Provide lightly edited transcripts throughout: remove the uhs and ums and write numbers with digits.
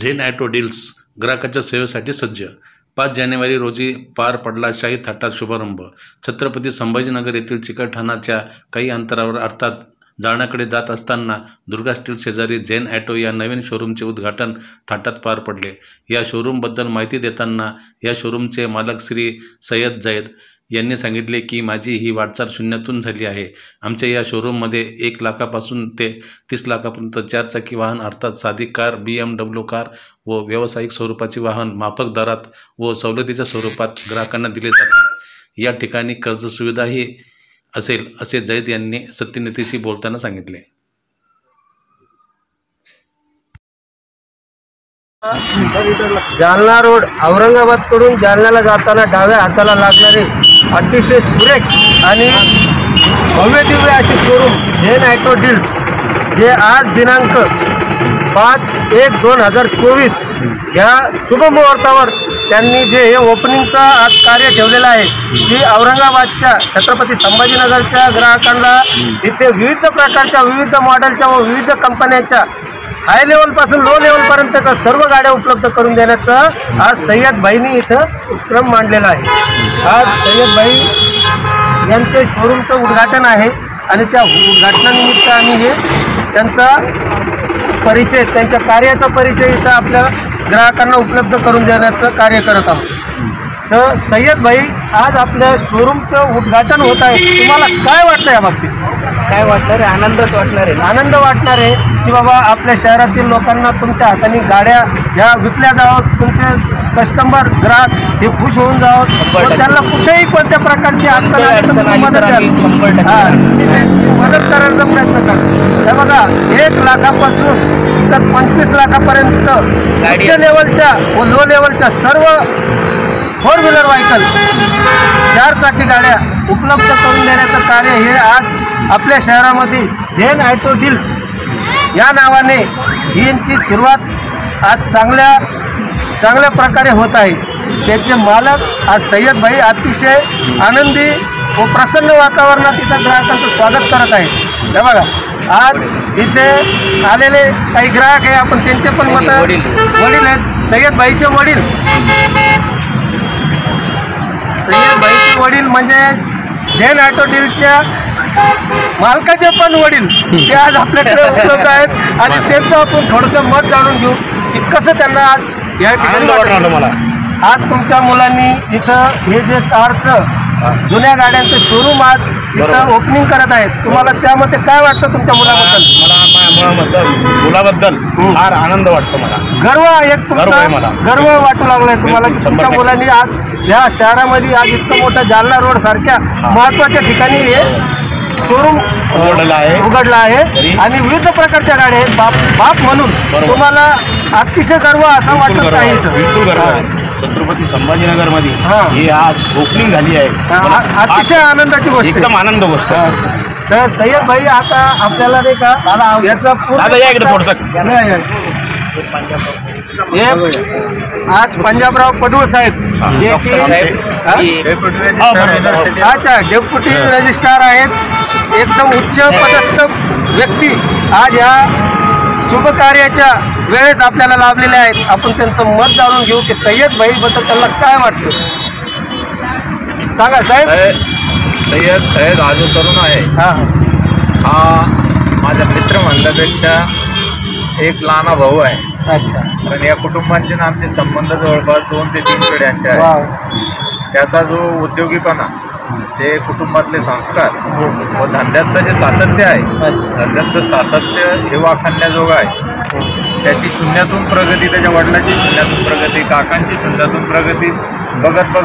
Zen auto deals ग्राहकाच्या सेवेसाठी सज्ज। 5 जानेवारी रोजी पार पडला शाही थाटात शुभारंभ। छत्रपती संभाजीनगर येथील चिकलठाणाच्या काही अंतरावर अर्थात जालन्याकडे जात असताना दुर्गा स्टील शेजारी झेन ॲटो या नवीन शोरूमचे उद्घाटन थाटात पार पडले। या शोरूमबद्दल माहिती देताना या शोरूमचे मालक श्री सय्यद जैद यांनी सांगितले की माझी ही वाटचाल शून्यातून झाली आहे। आमच्या या शोरूममध्ये 1 लाखापासून ते 30 लाखापर्यंत 4 चाकी वाहन अर्थात साधी कार, BMW कार व व्यावसायिक स्वरूपाची वाहन माफक दरात व सवलतीच्या स्वरूपात ग्राहकांना दिले जातात। या ठिकाणी कर्ज सुविधाही असेल असे जैद यांनी सत्यनीतीशी बोलताना सांगितले। जालना रोड औरंगाबादकडून जालन्याला जाताना डाव्या हाताला लागणारे अतिशय सुरेख आणि भव्य दिव्य असे शोरूम झेन ॲटो डील्स जे आज दिनांक 5/1/2024 या शुभमुहूर्तावर त्यांनी जे हे ओपनिंगचा आज कार्य ठेवलेलं आहे की औरंगाबादच्या छत्रपती संभाजीनगरच्या ग्राहकांना इथे विविध प्रकारच्या विविध मॉडेलच्या व विविध कंपन्यांच्या हाय लेवलपासून लो लेवलपर्यंतच्या सर्व गाड्या उपलब्ध करून देण्याचा आज सय्यद भाईंनी इथं उपक्रम मांडलेला आहे। आज सय्यद भाई यांचे शोरूमचं उद्घाटन आहे आणि त्या उद्घाटनानिमित्त आम्ही हे त्यांचा परिचय, त्यांच्या कार्याचा परिचय इथं आपल्या ग्राहकांना उपलब्ध करून देण्याचं कार्य करत आहोत। तर सय्यद भाई, आज आपल्या शोरूमचं उद्घाटन होत आहे, तुम्हाला काय वाटतं या बाबतीत? काय वाटणार आहे? आनंदच वाटणार आहे। आनंद वाटणार आहे की बाबा आपल्या शहरातील लोकांना तुमच्या हाताने गाड्या ह्या विकल्या जावं, तुमचे कस्टमर ग्राहक हे खुश होऊन जावं, त्यांना कुठेही कोणत्या प्रकारची अडचण आली तर मदत करायचा प्रयत्न करा। हे बघा, 1 लाखापासून तर 25 लाखापर्यंत उच्च लेवलच्या व लो लेवलच्या सर्व 4 व्हीलर व्हेकल 4 चाकी गाड्या उपलब्ध करून देण्याचं कार्य हे आज आपल्या शहरामध्ये झेन ॲटो डील्स या नावाने यांची सुरुवात आज चांगल्या प्रकारे होत आहे। त्याचे मालक आज सय्यद भाई अतिशय आनंदी व प्रसन्न वातावरणात इथं ग्राहकांचं स्वागत करत आहे। हे बघा, आज इथे आलेले काही ग्राहक आहे, आपण त्यांचे पण वडील आहेत। सय्यद भाईचे वडील म्हणजे झेन ॲटो डील्सच्या मालकाचे पण वडील ते आज आपल्याकडे उपलब्ध आहेत आणि त्यांचं आपण थोडंसं मत जाणून घेऊ की कसं त्यांना आज या ठिकाणी वाटलं। मला आज तुमच्या मुलांनी इथं हे जे कारचं जुन्या गाड्यांचं शोरूम आज इथं ओपनिंग करत आहेत, तुम्हाला त्यामध्ये काय वाटतं तुमच्या मुलाबद्दल? मुलाबद्दल फार आनंद वाटतो। मला गर्व वाटू लागलाय तुम्हाला की तुमच्या मुलांनी आज या शहरामध्ये आज इतकं मोठं जालना रोड सारख्या महत्त्वाच्या ठिकाणी हे शोरूम उघडला आहे आणि विविध प्रकारच्या गाड्या आहेत। बाप म्हणून तुम्हाला अतिशय गर्व असं वाटत नाही? बिलकुल गर्व आहे। छत्रपती संभाजीनगर मध्ये ही आज ओपनिंग झाली आहे, अतिशय आनंदाची गोष्ट, एकदम आनंद गोष्ट। तर सय्यद भाई, आता आपल्याला नाही का याचा आज पंजाबराव पडूळ साहेब जे की अच्छा डेप्युटी रजिस्ट्रार आहेत, एकदम उच्च पदस्थ व्यक्ती आज या शुभ कार्याच्या वेळेस आपल्याला लाभलेले आहेत। आपण त्यांचं मत जाणून घेऊ की सय्यद भाईबद्दल त्यांना काय वाटतं, सांगा साहेब। सय्यद हा जो तरुण आहे हा माझ्या मित्र म्हणण्यापेक्षा एक लहान भाऊ आहे। अच्छा, आणि या कुटुंबांचे आमचे संबंध जवळपास 2 ते 3 पिढ्यांचे आहेत। त्याचा जो उद्योगीपणा, ते कुटुंबातले संस्कार व धंद्यातलं जे सातत्य आहे, धंद्यातलं सातत्य हे वाखाणण्याजोगं आहे। त्याची शून्यातून प्रगती, त्याच्या वडिलांची शून्यातून प्रगती, काकांची शून्यातून प्रगती बघत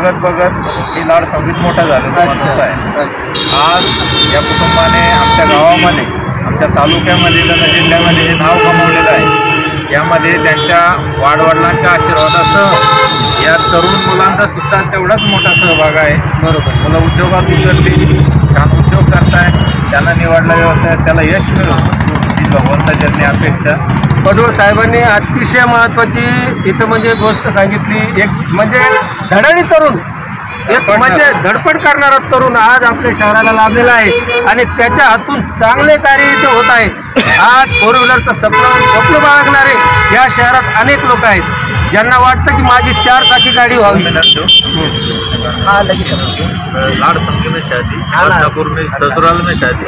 ही लाड संगीत मोठा झालेला माणूस आहे। आज या कुटुंबाने आमच्या गावामध्ये, आमच्या तालुक्यामध्ये, जिल्ह्यामध्ये हे नाव कमावलेलं आहे। यामध्ये त्यांच्या वाडवडिलांच्या आशीर्वादासह या तरुण मुलांचा सुद्धा तेवढाच मोठा सहभाग आहे। बरोबर, मुलं उद्योगात उतरली, छान उद्योग करताय, त्यांना निवडला व्यवसाय, त्याला यश मिळो ही भगवंताची अपेक्षा। पडूळ साहेबांनी अतिशय महत्त्वाची इथं म्हणजे गोष्ट सांगितली, एक म्हणजे धडाडी तरुण एक म्हणजे धडपड करणारा तरुण आज आपल्या शहराला लाभलेला आहे आणि त्याच्या हातून चांगले कार्य इथे होत आहे. आज 4 व्हीलरचं स्वप्न बाळगणारे या शहरात अनेक लोक आहेत ज्यांना वाटतं की माझी 4 चाकी गाडी व्हावी. हाँ लगी लाड़ समझे में शादी, बदलापुर में ससुराल में शादी.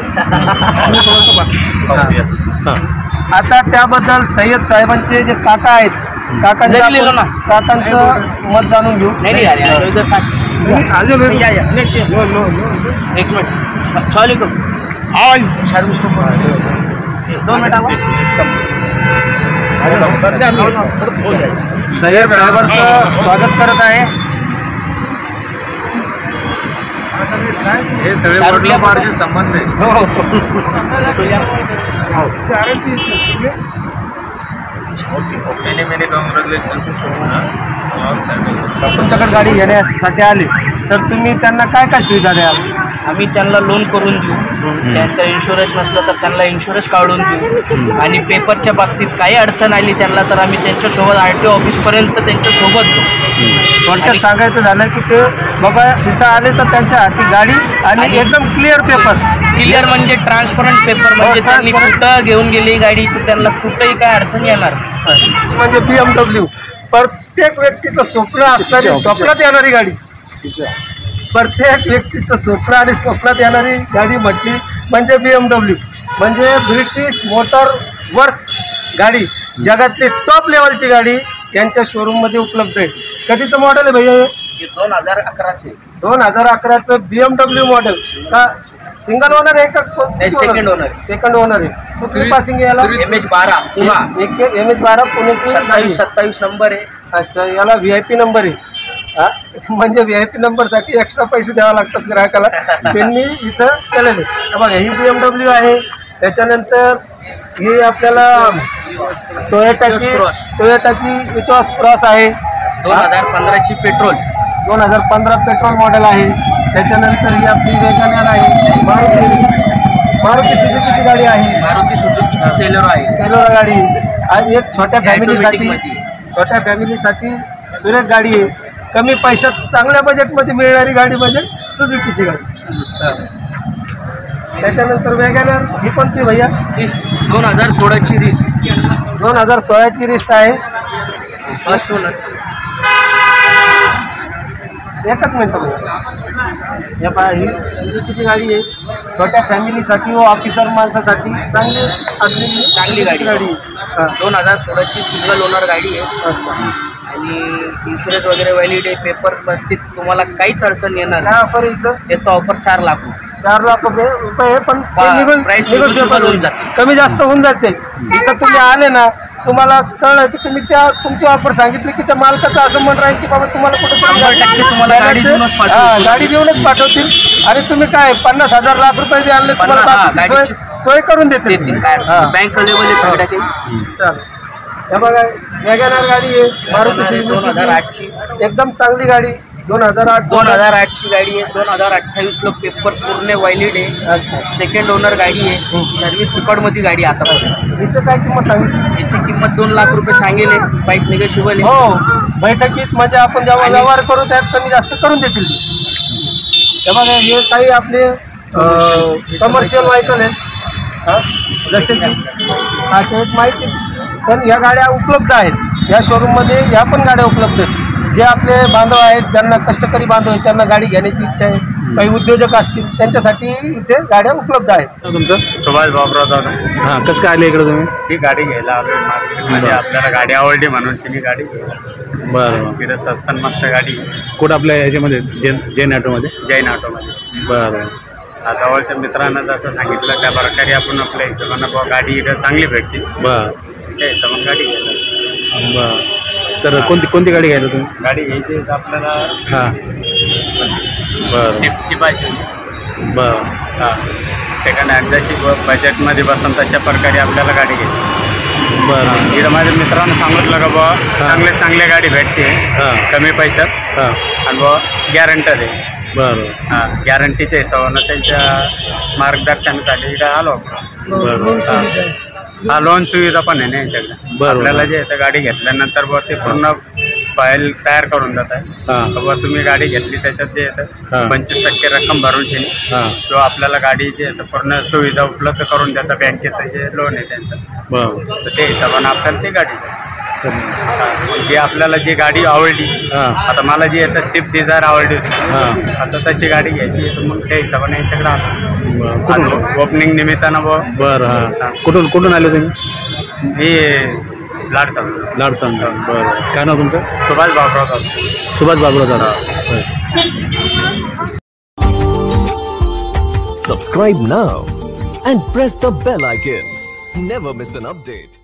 आता त्याबद्दल सय्यद साहेबांचे जे काका आहेत काकांचं मत जाणून घेऊ. एक मिनट आवाज 2 मिनिट सय्यद साहेबांचं स्वागत करत आहे. हे सगळे वडिलोपार्जित संबंध आहे. Many congratulation. तुमच्याकडे गाडी घेण्यासाठी आली तर तुम्ही त्यांना काय काय सुविधा द्याल? आम्ही त्यांना लोन करून देऊ, त्यांचा इन्शुरन्स नसला तर त्यांना इन्शुरन्स काढून देऊ आणि पेपरच्या बाबतीत काही अडचण आली त्यांना तर आम्ही त्यांच्यासोबत RTO ऑफिसपर्यंत त्यांच्यासोबत जाऊ. थोडक्यात सांगायचं झालं की ते बाबा इथं आले तर त्यांच्या हाती गाडी आणि एकदम क्लिअर पेपर. क्लिअर म्हणजे ट्रान्सपरंट पेपर, म्हणजे त्यांनी कुठं घेऊन गेली गाडी तर त्यांना कुठंही काय अडचण येणार. म्हणजे BMW प्रत्येक व्यक्तीचं स्वप्न असणारी, स्वप्नात येणारी गाडी. प्रत्येक व्यक्तीचं स्वप्न आणि स्वप्नात येणारी गाडी म्हटली म्हणजे BMW, म्हणजे ब्रिटिश मोटर वर्क्स गाडी. जगातली टॉप लेवलची गाडी यांच्या शोरूममध्ये उपलब्ध आहे. कधीचं मॉडेल आहे भैया? 2011चे 2011चं BMW मॉडेल का सिंगल ओनर आहे का? Second owner. सेकंड ओनर आहे. कुठली पासिंग याला? MH12 पुन्हा MH12 पुण्याची 27 नंबर आहे. अच्छा, याला VIP नंबर आहे. म्हणजे VIP नंबरसाठी एक्स्ट्रा पैसे द्यावे लागतात ग्राहकाला. त्यांनी इथं केलेले. बघा ही BMW आहे. त्याच्यानंतर ही आपल्याला टोयोटाची इटॉस क्रॉस आहे. 2015ची पेट्रोल 2015 पेट्रोल मॉडेल आहे. त्याच्यानंतर ही आपली वेगनर आहे. मारुती सुझुकीची गाडी आहे. मारुती सुझुकीची सेलेरो आहे. सेलेरो गाडी आज एक छोट्या फॅमिलीसाठी सुरेख गाडी आहे. कमी पैशात चांगल्या बजेटमध्ये मिळणारी गाडी म्हणजे सुझुकीची गाडी. त्याच्यानंतर वेगनर ही कोणती भैया? 2016ची रिस्ट 2016ची रिस्ट आहे. First owner. एकच मिनटं या पहा ही सुझुकीची गाडी आहे. छोट्या फॅमिलीसाठी व ऑफिसर माणसासाठी चांगली गाडी आहे. 2016ची सिंगल ओनर गाडी आहे. अच्छा. आणि इन्शुरन्स वगैरे व्हॅलिड आहे. पेपर बाबतीत तुम्हाला काहीच अडचण येणार काय ऑफर इथं? याचा ऑफर 4 लाख रुपये पण प्राइस निगोशिएबल होऊन जाते. कमी जास्त होऊन जाते. इथं तुम्ही आले ना तुम्हाला कळलं की तुम्ही तुमची ऑफर सांगितली की त्या मालकाचं असं म्हण राहील की बाबा तुम्हाला कुठे तुम्हाला गाडी देऊनच पाठवतील आणि तुम्ही काय 50,000 लाख रुपये जे आणले तुम्हाला सोय करून देतील. बँक अवेलेबल आहे सगळ्या काही. हे बघा वॅगनर गाडी आहे. मारुती सुझुकी 2008ची एकदम चांगली गाडी. 2008ची गाडी आहे. 2028 लोक पेपर पूर्ण व्हॅलिड आहे. सेकंड ओनर गाडी आहे. सर्व्हिस रेकॉर्डमध्ये गाडी आतापासून. हिचं काय किंमत सांगितली? याची किंमत 2 लाख रुपये सांगेल आहे. प्राईस निगोशिएबल आहे. हो, बैठकीत म्हणजे आपण जेव्हा व्यवहार करू त्यात कमी जास्त करून देतील. हे बघा हे काही आपले कमर्शियल व्हेकल आहेत जसे की ते माहिती. पण या गाड्या उपलब्ध आहेत या शोरूममध्ये. या पण गाड्या उपलब्ध आहेत. जे आपले बांधव आहेत ज्यांना कष्टकरी बांधव आहेत त्यांना गाडी घेण्याची इच्छा आहे, काही उद्योजक असतील त्यांच्यासाठी इथे गाड्या उपलब्ध आहेत. तुमचं? सुभाष बाबराव दादा. हां, कसं काय आले इकडे तुम्ही? ही गाडी घ्यायला आलो मार्केटमध्ये. आपल्याला गाडी आवडली म्हणून तिने गाडी घ्यायला. बरं. इथं स्वस्त मस्त गाडी. कुठं आपल्या याच्यामध्ये जैन ऑटोमध्ये? जैन ऑटोमध्ये. बरं. जवळच्या मित्रांना जसं सांगितलं त्या प्रकारे आपण आपल्या हिशोबानं गाडी इथं चांगली भेटते. बरं. त्या हिशोबानं गाडी घ्यायला. बरं. तर कोणती गाडी घ्यायला तुम्ही? गाडी घ्यायची आपल्याला. हां. बरं. स्विफ्टची पाहिजे. बरं. हां. सेकंड हँड जशी बजेटमध्ये बसून तशा प्रकारे आपल्याला गाडी घ्यायची. बरं. इथं माझ्या मित्रांनो सांगितलं का बुवा चांगली गाडी भेटते कमी पैशात. हां. आणि बुवा गॅरंटर आहे. बरं. हां, गॅरंटीच्या हिशोबानं त्यांच्या मार्गदर्शनासाठी इथं आलो. बरं. हा लोन सुविधा पण आहे ना यांच्याकडे. आपल्याला जे आहे गाडी घेतल्यानंतर बुवा ते पूर्ण फाईल तयार करून जात आहे. हां बाबा तुम्ही गाडी घेतली त्याच्यात जे येतं हां. 25% रक्कम भरून शेनी हां किंवा आपल्याला गाडी जे येतं पूर्ण सुविधा उपलब्ध करून देतं. बँकेचं जे लोन आहे त्यांचं, बरं. तर ते हिशोबानं आपल्याला ती गाडी हां. जे आपल्याला जी गाडी आवडली, हां आता मला जी येतं स्विफ्ट डिझायर आवडली होती, हां आता तशी गाडी घ्यायची आहे, तर मग त्या हिशोबाने यांच्याकडे आलो. बरं. कुठून ओपनिंग निमित्तानं बरं हां कुठून आले तुम्ही? हे लाडचा लाडसांग. बरं. काय नाव तुमचं? सुभाष बाबराव. सुभाष बाबूराव दादा. Subscribe now and press the bell icon. Never miss an update.